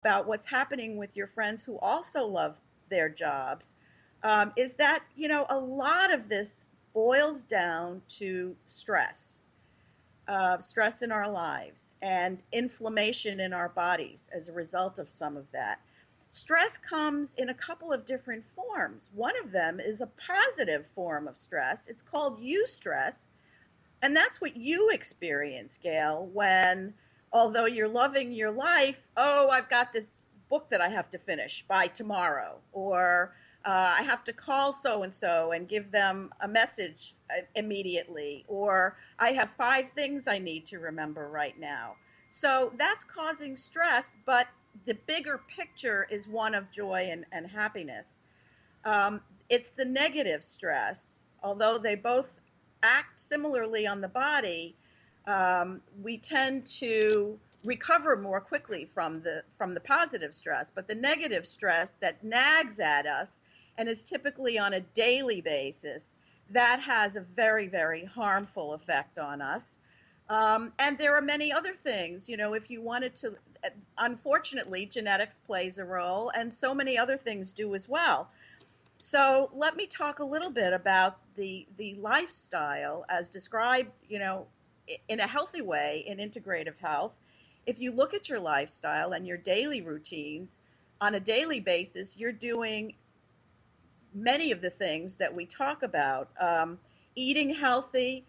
about what's happening with your friends who also love their jobs, is that, a lot of this boils down to stress, stress in our lives and inflammation in our bodies as a result of some of that. Stress comes in a couple of different forms. One of them is a positive form of stress. It's called eustress. And that's what you experience, Gail, when, although you're loving your life, oh, I've got this book that I have to finish by tomorrow, or I have to call so and so and give them a message immediately, or I have 5 things I need to remember right now. So that's causing stress, but the bigger picture is one of joy and happiness. It's the negative stress, although they both act similarly on the body. We tend to recover more quickly from the positive stress, but the negative stress that nags at us and is typically on a daily basis, that has a very, very harmful effect on us. And there are many other things. If you wanted to, unfortunately, genetics plays a role, and so many other things do as well. So let me talk a little bit about the lifestyle as described, in a healthy way in integrative health. If you look at your lifestyle and your daily routines on a daily basis, you're doing many of the things that we talk about. Eating healthy,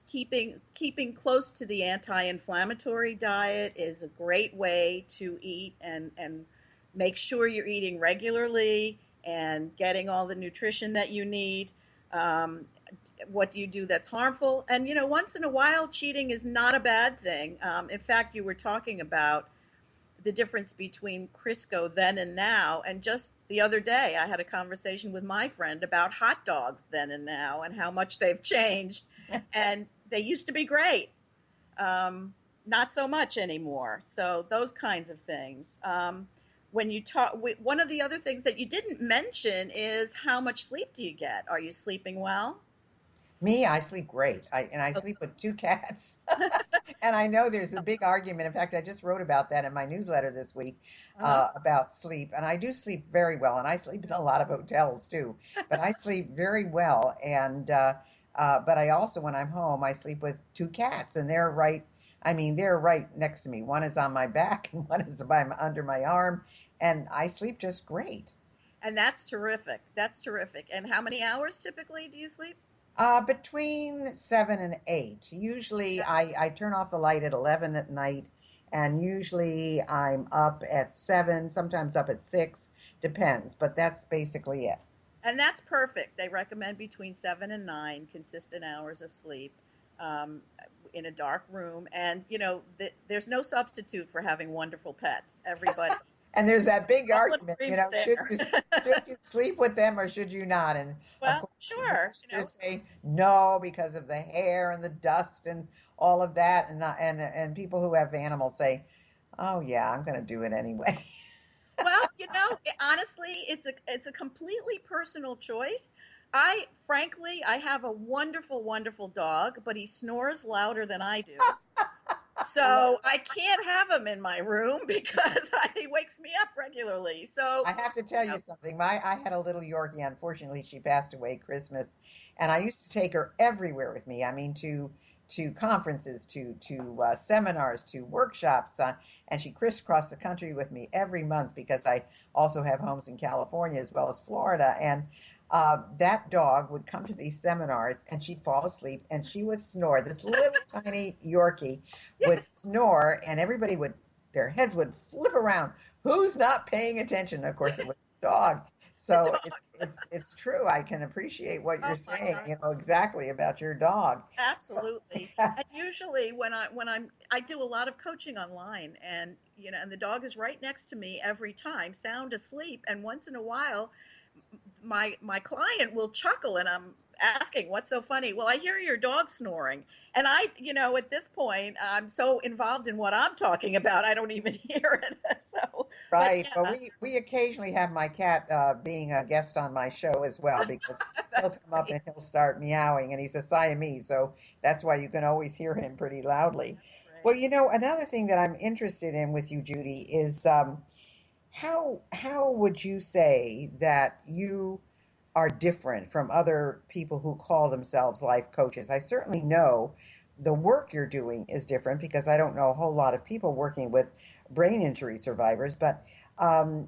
keeping close to the anti-inflammatory diet is a great way to eat and make sure you're eating regularly and getting all the nutrition that you need. What do you do that's harmful? And, once in a while, cheating is not a bad thing. In fact, you were talking about the difference between Crisco then and now. And just the other day, I had a conversation with my friend about hot dogs then and now and how much they've changed. And they used to be great. Not so much anymore. So those kinds of things. When you talk, one of the other things that you didn't mention is how much sleep do you get? Are you sleeping well? Me, I sleep great. I sleep with 2 cats. And I know there's a big argument. In fact, I just wrote about that in my newsletter this week Uh-huh. about sleep. And I do sleep very well. And I sleep in a lot of hotels too. But I sleep very well. But I also, when I'm home, I sleep with 2 cats. And they're right, I mean, they're right next to me. One is on my back and one is under my arm. And I sleep just great. And that's terrific. That's terrific. And how many hours typically do you sleep? Between 7 and 8. Usually, I turn off the light at 11 at night, and usually I'm up at 7, sometimes up at 6, depends. But that's basically it. And that's perfect. They recommend between 7 and 9 consistent hours of sleep, um, in a dark room. And, there's no substitute for having wonderful pets. Everybody, And there's that big all argument, agreement there. should you sleep with them or should you not? And of Well, course, sure. most just say no because of the hair and the dust and all of that. And people who have animals say, oh yeah, I'm going to do it anyway. Well, honestly, it's a completely personal choice. Frankly, I have a wonderful, wonderful dog, but he snores louder than I do. I love So I can't have him in my room because he wakes me up regularly. So, I have to tell you something. I had a little Yorkie. Unfortunately, she passed away Christmas, and I used to take her everywhere with me. I mean, to conferences, to seminars, to workshops, and she crisscrossed the country with me every month because I also have homes in California as well as Florida. And that dog would come to these seminars, and she'd fall asleep, and she would snore. This little tiny Yorkie would yes. snore, and everybody would their heads would flip around. Who's not paying attention? Of course, it was the dog. The So dog. it's true. I can appreciate what you're Oh my saying, God. exactly about your dog. Absolutely. And usually I do a lot of coaching online, and and the dog is right next to me every time, sound asleep, and once in a while my client will chuckle, and I'm asking, what's so funny? Well, I hear your dog snoring. And at this point, I'm so involved in what I'm talking about, I don't even hear it. So, but Right. But yeah, we occasionally have my cat being a guest on my show as well because he'll that's come up great. and he'll start meowing, and he's a Siamese, so that's why you can always hear him pretty loudly. That's Well, great. another thing that I'm interested in with you, Judy, is how would you say that you are different from other people who call themselves life coaches? I certainly know the work you're doing is different because I don't know a whole lot of people working with brain injury survivors, but um,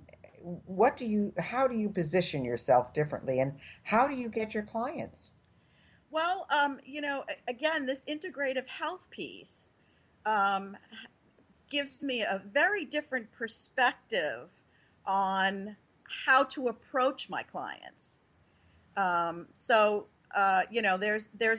how do you position yourself differently and how do you get your clients? Well, again, this integrative health piece um, gives me a very different perspective on how to approach my clients. There's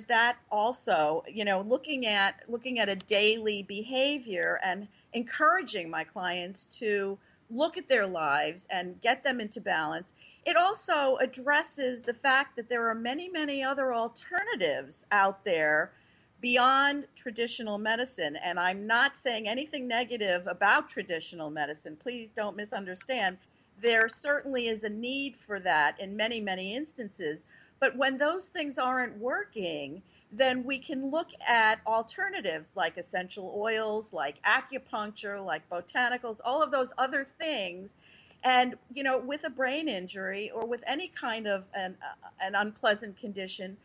that also. Looking at a daily behavior and encouraging my clients to look at their lives and get them into balance. It also addresses the fact that there are many, many other alternatives out there beyond traditional medicine. And I'm not saying anything negative about traditional medicine. Please don't misunderstand. There certainly is a need for that in many, many instances. But when those things aren't working, then we can look at alternatives like essential oils, like acupuncture, like botanicals, all of those other things. And, with a brain injury or with any kind of an unpleasant condition,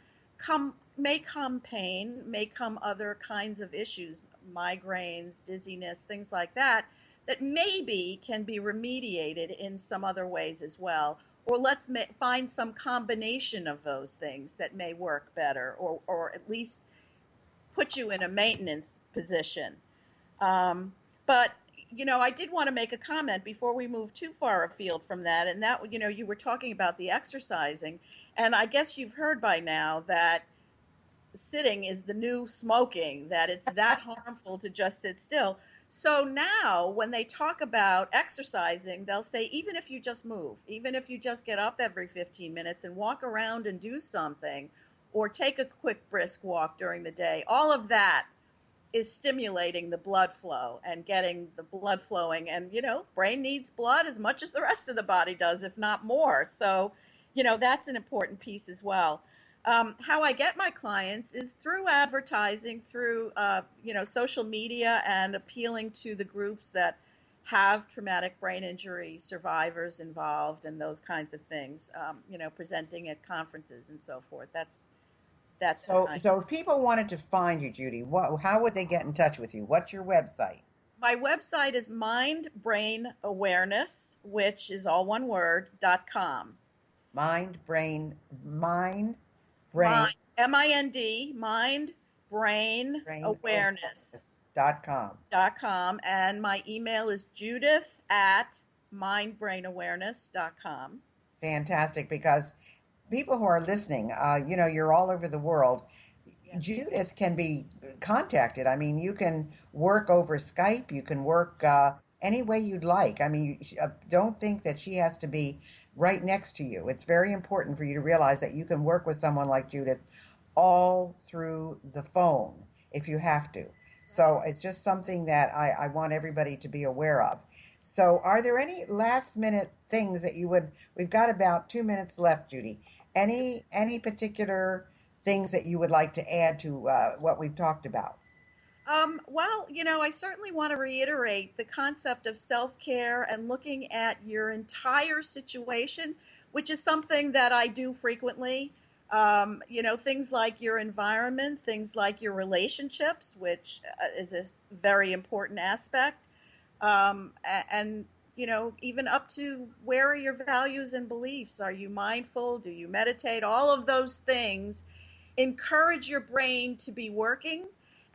may come pain, may come other kinds of issues, migraines, dizziness, things like that, that maybe can be remediated in some other ways as well. Or find some combination of those things that may work better, or at least put you in a maintenance position. But I did want to make a comment before we move too far afield from that, and that you were talking about the exercising, and I guess you've heard by now that sitting is the new smoking, that it's that harmful to just sit still. So now, when they talk about exercising, they'll say, even if you just move, even if you just get up every 15 minutes and walk around and do something, or take a quick brisk walk during the day, all of that is stimulating the blood flow and getting the blood flowing. And, brain needs blood as much as the rest of the body does, if not more. So, that's an important piece as well. How I get my clients is through advertising, through social media, and appealing to the groups that have traumatic brain injury survivors involved and those kinds of things. Presenting at conferences and so forth. That's the So, kind. so if people wanted to find you, Judy, how would they get in touch with you? What's your website? My website is Mind Brain Awareness, which is all one word, .com. Mind, brain, Mind, MIND, Mind Brain Awareness brainawareness.com. .com, and my email is Judith at mindbrainawareness.com. Fantastic, because people who are listening, you're all over the world. Yes. Judith can be contacted. I mean, you can work over Skype. You can work any way you'd like. I mean, don't think that she has to be right next to you. It's very important for you to realize that you can work with someone like Judith all through the phone if you have to. So it's just something that I want everybody to be aware of. So, are there any last minute things that we've got about 2 minutes left, Judy. Any particular things that you would like to add to what we've talked about? Well, I certainly want to reiterate the concept of self care and looking at your entire situation, which is something that I do frequently. Things like your environment, things like your relationships, which is a very important aspect. And, even up to where are your values and beliefs? Are you mindful? Do you meditate? All of those things encourage your brain to be working.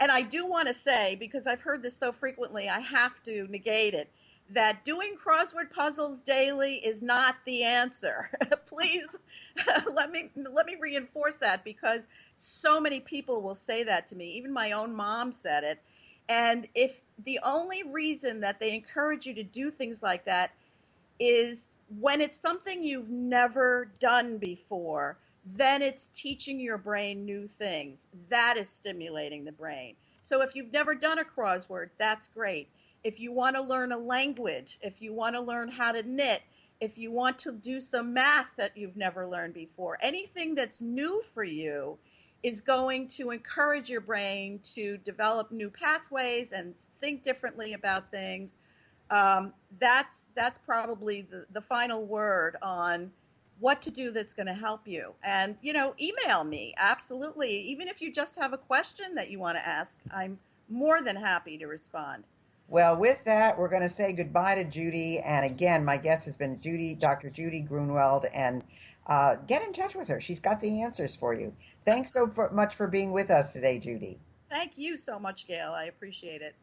And I do want to say, because I've heard this so frequently, I have to negate it, that doing crossword puzzles daily is not the answer. Please let me reinforce that, because so many people will say that to me. Even my own mom said it. And if the only reason that they encourage you to do things like that is when it's something you've never done before, then it's teaching your brain new things. That is stimulating the brain. So if you've never done a crossword, that's great. If you want to learn a language, if you want to learn how to knit, if you want to do some math that you've never learned before, anything that's new for you is going to encourage your brain to develop new pathways and think differently about things. um, that's probably the final word on what to do that's going to help you. And email me, absolutely. Even if you just have a question that you want to ask, I'm more than happy to respond. Well, with that, we're going to say goodbye to Judi. And again, my guest has been Dr. Judi Grunwald, and get in touch with her. She's got the answers for you. Thanks so much for being with us today, Judi. Thank you so much, Gail. I appreciate it.